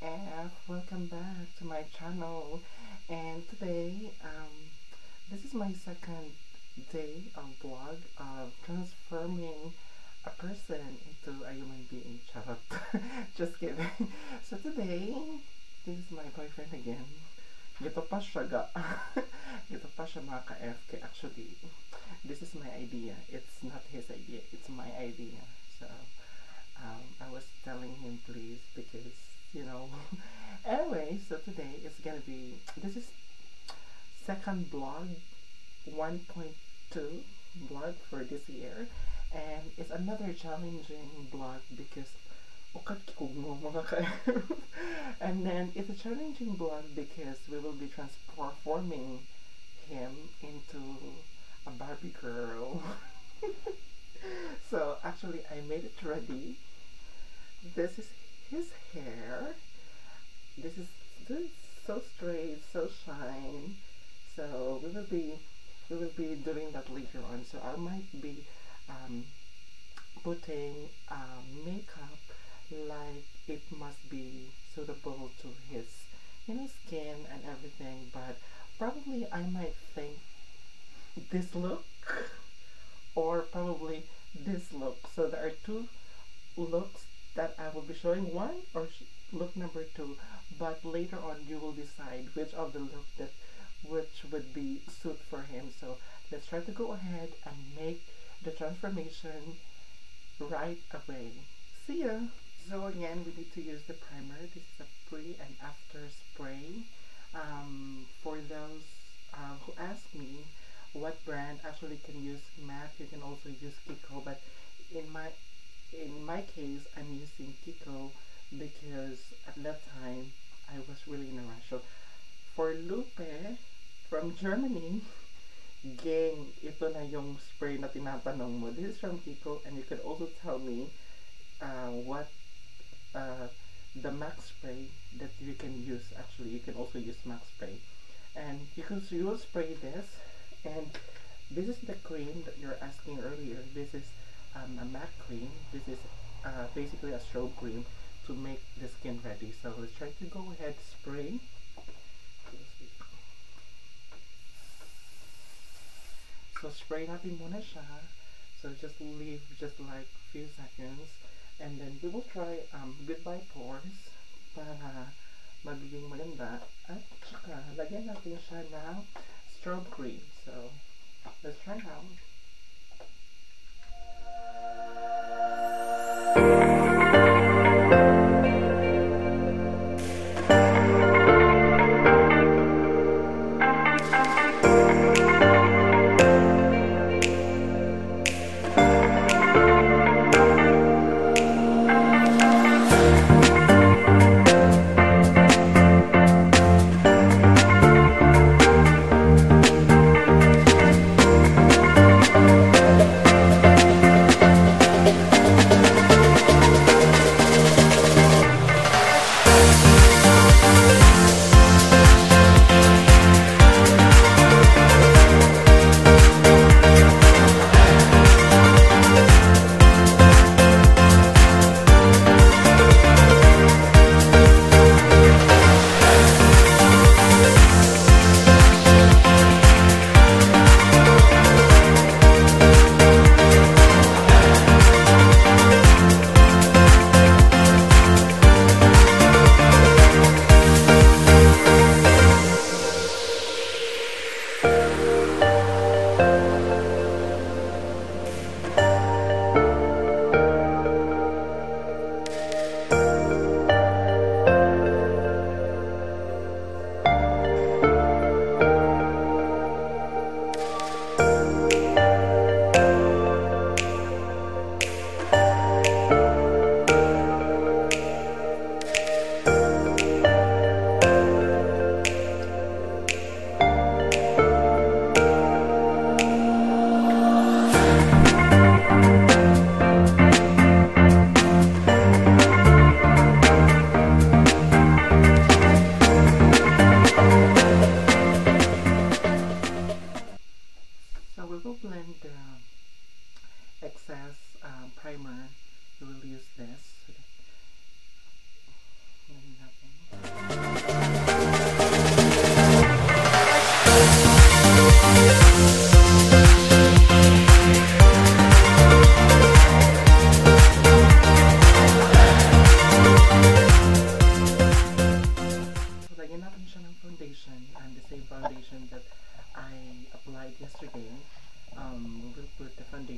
F, welcome back to my channel. And today, this is my second day of vlog of transforming a person into a human being. Charot. Just kidding. So today, this is my boyfriend again. Gito pa siya ga. Gito pa siya mga ka-FK. Actually, this is my idea. It's not his idea. It's my idea. So, I was telling him please because, you know. Anyway, so today it's gonna be, this is second vlog 1.2 vlog for this year, and it's another challenging vlog because ukat kikog mo mga ka. And then it's a challenging vlog because we will be transforming him into a Barbie girl. So actually I made it ready. This is his hair. This is so straight, so shine. So we will be doing that later on. So I might be putting makeup like it must be suitable to his, you know, skin and everything. But probably I might think this look or probably this look. So there are two looks that I will be showing, one or look number two, but later on you will decide which of the look that which would be suit for him. So let's try to go ahead and make the transformation right away. See ya. So again, we need to use the primer. This is a pre and after spray. For those who ask me what brand, actually can use MAC, you can also use Kiko, but in my case I'm using Kiko because at that time I was really in a rush. So for Lupe from Germany, gang, ito na yung spray na tinatanong mo. This is from Kiko, and you could also tell me what the MAC spray that you can use. Actually, you can also use MAC spray, and you will spray this. And this is the cream that you're asking earlier. This is a MAC cream. This is basically a strobe cream to make the skin ready. So let's try to go ahead, spray. So spray natin muna siya. So just leave just like few seconds, and then we will try goodbye pores para magiging maganda. At saka lagyan natin siya ng strobe cream. So let's try now.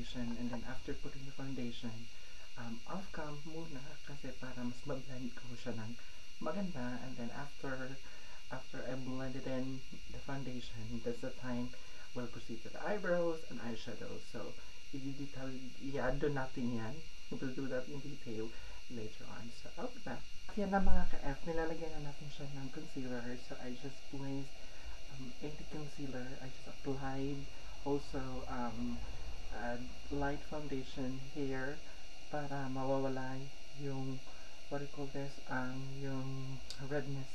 foundation, and then after putting the foundation, off cam muna kasi para mas ma-blend ko siya ng maganda, and then after I blended in the foundation, that's the time we'll proceed to the eyebrows and eyeshadow. So i-add natin yan. We'll do that in detail later on. So out na. Yan na mga ka-F, nilalagyan na natin siya ng concealer. So I just placed a concealer. I just applied also a light foundation here para mawawala yung what do you call this, yung redness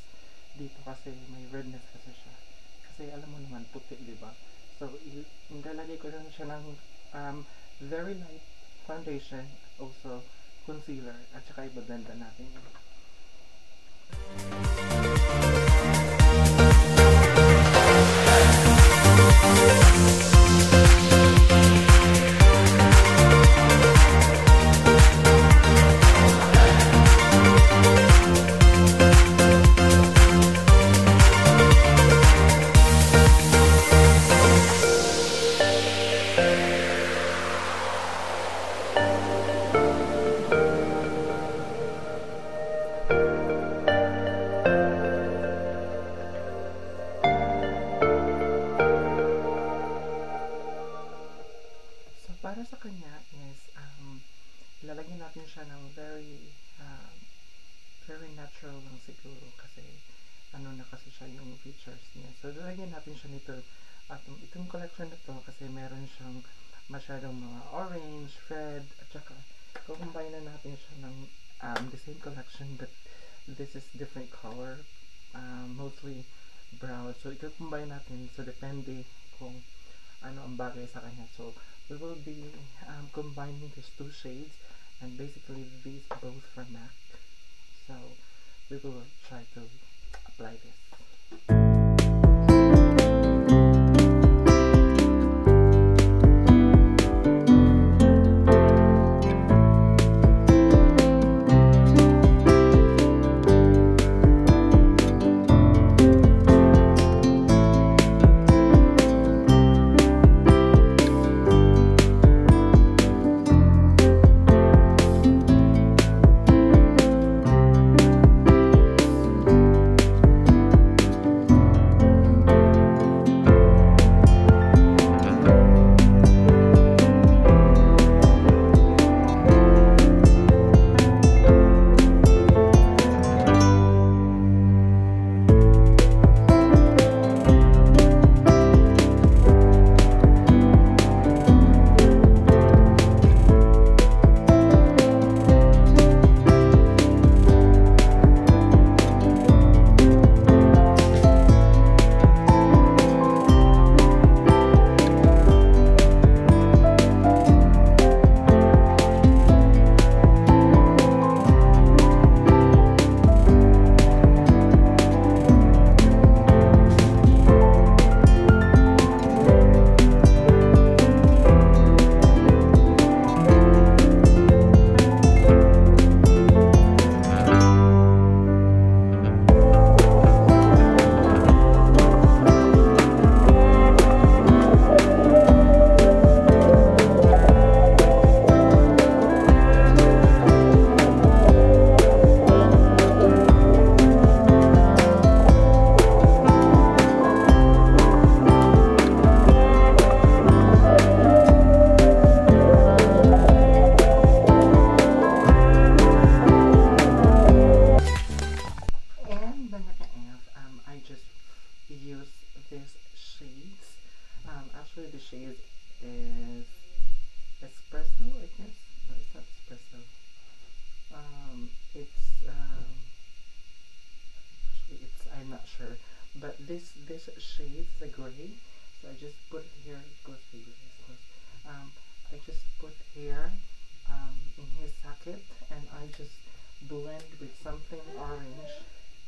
dito kasi may redness kasi siya. Kasi alam mo naman, puti, di ba? So, ilalagay ko lang siya ng very light foundation, also concealer, at saka ibablend natin yun. Para sa kanya is, lalagyan natin siya ng very natural lang siguro kasi ano na kasi siya yung features niya. So, lalagyan natin siya nito at itong collection na to kasi meron siyang masyadong mga orange, red, at saka kukumbine na natin siya ng the same collection but this is different color, mostly brown. So, ikukumbine natin. So, depende kung ano ang bagay sa kanya. So, we will be combining these two shades, and basically these both from MAC. So we will try to apply this. Actually, the shade is espresso, I guess. No, it's not espresso. I'm not sure. But this shade is a gray. So I just put it here. Close to you guys. I just put here in his socket, and I just blend with something orange.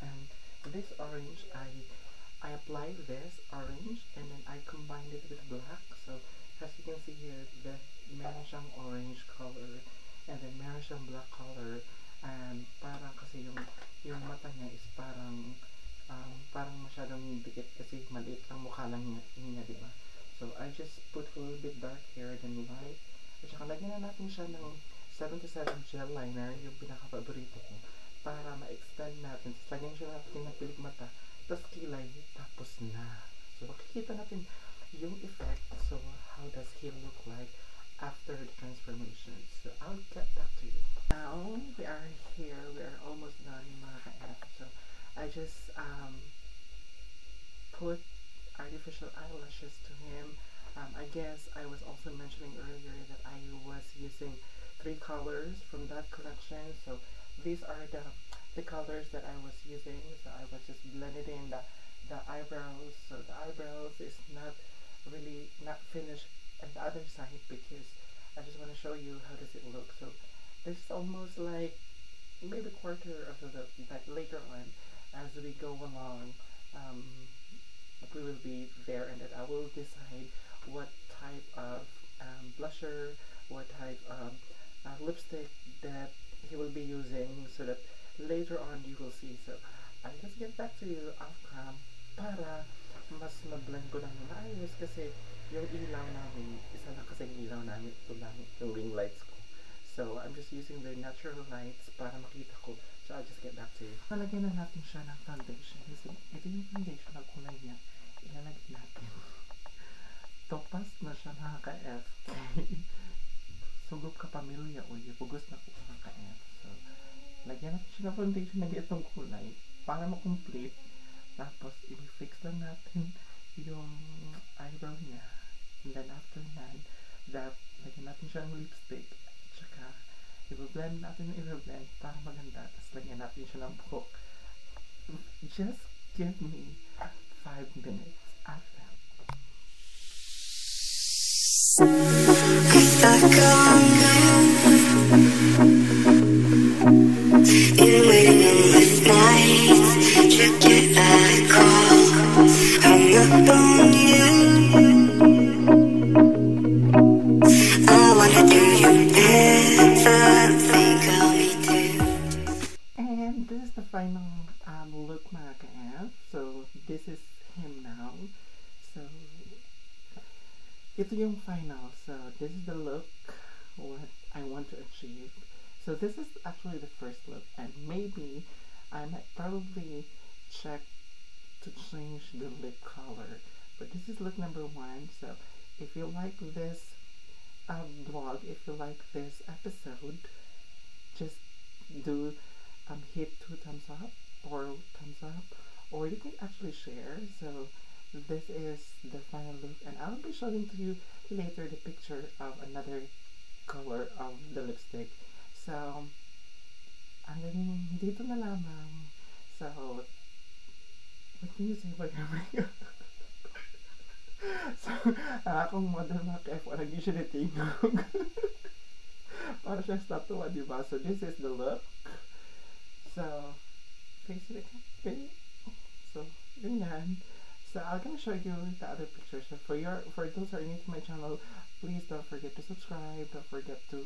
And this orange, I applied this orange, and then I combined it with black. So as you can see here, meron siyang orange color, and then meron siyang black color, and parang kasi yung mata niya is parang masyadong dikit kasi maliit lang mukha lang niya, diba? So I just put a little bit dark here, then light, At saka lagyan na natin siya ng 77 gel liner, yung pinaka-paborito ko, para ma-extend natin. Tapos lagyan siya natin ng pilik mata, tapos kilay, tapos na. So makikita natin yung effect. So how does he look like after the transformation? So I'll get back to you. Now we are here. We are almost done, mga ka-F. So I just put artificial eyelashes to him. I guess I was also mentioning earlier that I was using 3 colors from that collection. So these are the colors that I was using. So I was just blending in the eyebrows. So the eyebrows is not really not finished on the other side, because I just want to show you how does it look. So this is almost like maybe quarter of the look, but later on as we go along, we will be there, and then I will decide what type of blusher, what type of lipstick that he will be using, so that later on you will see. So I'll just get back to you off cam para mas ma-blend ko ng maayos, kasi yung ilaw namin, isa na kasing ilaw namin, ito lang yung ring lights ko. So I'm just using the natural lights para makita ko. So I'll just get back to you. Nalagyan na natin siya ng foundation. So ito yung foundation na kulay niya. Ilalagay natin. Topas na siya, mga ka-F. Sugop ka pamilya o pugos na ko, mga ka-F. So lagyan natin siya ng foundation na itong kulay para ma-complete. Tapos i-fix lang natin yung eyebrow niya. And then after that, lagyan natin siya ng lipstick. Tsaka i-blend natin yung i-blend para maganda. Tapos lagyan natin siya ng buhok. Just give me 5 minutes after. Been waiting endless nights to get a call. Hung up on you. I wanna do you better. Think I'll be too. And this is the final look, mga ka-F. So this is him now. So ito yung final. So this is the look, what I want to achieve. So this is actually the first look, and maybe I might probably check to change the lip color. But this is look number 1. So if you like this vlog, if you like this episode, just do hit 2 thumbs up or thumbs up, or you can actually share. So this is the final look, and I'll be showing to you later the picture of another color of the lipstick. So hanggang dito na lamang. So what can you say about your makeup? So akong model, mga ka-F, walang usually tingog. Para siya statua, diba? So this is the look. So face it again. Okay. So ganyan. So I'm gonna show you the other pictures. So for those who are new to my channel, please don't forget to subscribe. Don't forget to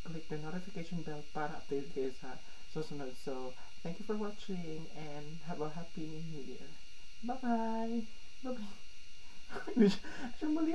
click the notification bell para update kayo sa susunod. So thank you for watching, and have a happy new year. Bye bye. Bye bye. Siya mali